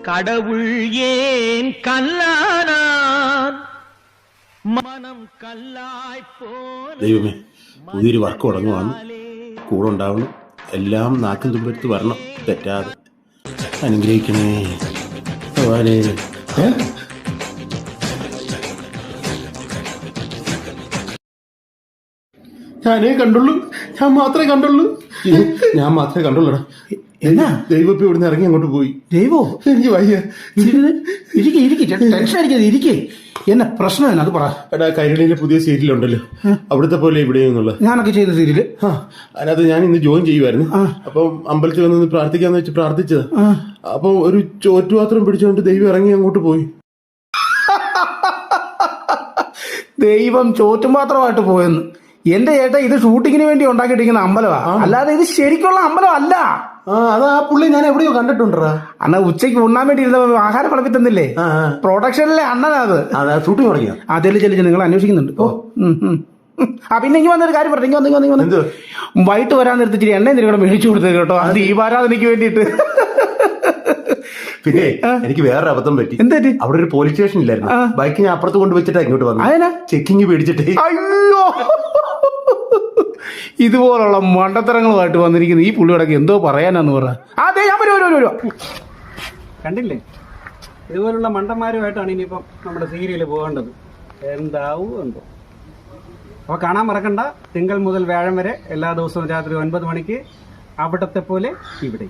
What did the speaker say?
கடவுள் ஏன் கல்லானான் மனம் கல்லாய் போல. ദൈവമേ, പുതിയൊരു വർക്ക് തുടങ്ങുവാണ്. കൂടെ ഉണ്ടാവണം. എല്ലാം നാക്കും തുമ്പെടുത്ത് വരണം, തെറ്റാതെ. അനുഗ്രഹിക്കണേ. ഞാനേ കണ്ടുള്ളൂ, ഞാൻ മാത്രമേ കണ്ടുള്ളൂ. ഞാൻ മാത്രമേ കണ്ടുള്ളൂടാ. എന്നാ ദൈവം ഇപ്പൊ ഇവിടുന്ന് ഇറങ്ങി അങ്ങോട്ട് പോയി. ദൈവോ? എനിക്ക് വയ്യ. ടെൻഷൻ അടിക്കാതെ ഇരിക്കേ. എന്നെ പ്രശ്നം എന്നാ അത് പറ. എടാ, കൈരളിയിലെ പുതിയ സീരിയലുണ്ടല്ലോ, അവിടുത്തെ പോലെ ഇവിടെയെന്നുള്ള ഞാനൊക്കെ ചെയ്ത സീരിയല്. അതിനകത്ത് ഞാൻ ഇന്ന് ജോയിൻ ചെയ്യുമായിരുന്നു. അപ്പം അമ്പലത്തിൽ വന്ന് പ്രാർത്ഥിക്കാന്ന് വെച്ച് പ്രാർത്ഥിച്ചത്. അപ്പൊ ഒരു ചോറ്റുപാത്രം പിടിച്ചുകൊണ്ട് ദൈവം ഇറങ്ങി അങ്ങോട്ട് പോയി. ദൈവം ചോറ്റുപാത്രമായിട്ട് പോയെന്ന്. എന്റെ ചേട്ടാ, ഇത് ഷൂട്ടിങ്ങിന് വേണ്ടി ഉണ്ടാക്കിയിട്ടിരിക്കുന്ന അമ്പലമാ, അല്ലാതെ ഇത് ശരിക്കുള്ള അമ്പലം അല്ല. അത് ആ പുള്ളി ഞാൻ എവിടെയോ കണ്ടിട്ടുണ്ടാ. അണ്ണ ഉച്ചയ്ക്ക് ഉണ്ണാൻ വേണ്ടി ഇരുന്ന ആഹാരം വിളമ്പി തന്നില്ലേ, പ്രൊഡക്ഷനിലെ അണ്ണനാത്. ഷൂട്ടിങ് തുടങ്ങിയ അതെല്ലാം ചെല്ലിച്ച് നിങ്ങൾ അന്വേഷിക്കുന്നുണ്ട്. പിന്നെ ഇനി വന്നൊരു കാര്യം പറഞ്ഞു. ഇങ്ങ് വൈകിട്ട് വരാൻ നിർത്തിച്ചിട്ട് എണ്ണ എന്തിനും കൂടെ മേടിച്ചു കൊടുത്തത് കേട്ടോ, അത് ഈ വാരാതെനിക്ക് വേണ്ടിയിട്ട്. പിന്നെ എനിക്ക് വേറെ അബദ്ധം പറ്റി. എന്താ? അവിടെ ഒരു പോലീസ് സ്റ്റേഷൻ ഇല്ലായിരുന്നു, ബൈക്ക് ഞാൻ അപ്പുറത്ത് കൊണ്ട് വെച്ചിട്ടാ ഇങ്ങോട്ട് വന്നു. അതിനാ ചെക്കിങ് പേടിച്ചിട്ടേ. അയ്യോ, ഇതുപോലുള്ള മണ്ടത്തരങ്ങളുമായിട്ട് വന്നിരിക്കുന്ന ഈ പുള്ളിയോടൊക്കെ എന്തോ പറയാനാന്ന് പറ. അതെ, ഞാൻ വരും. കണ്ടില്ലേ, ഇതുപോലുള്ള മണ്ടന്മാരുമായിട്ടാണ് ഇനിയിപ്പം നമ്മുടെ സീരിയൽ പോകേണ്ടത്. എന്താവും എന്തോ. അപ്പോൾ കാണാൻ മറക്കണ്ട, തിങ്കൾ മുതൽ വ്യാഴം വരെ എല്ലാ ദിവസവും രാത്രി 9 മണിക്ക് അവിടത്തെ പോലെ ഇവിടെ.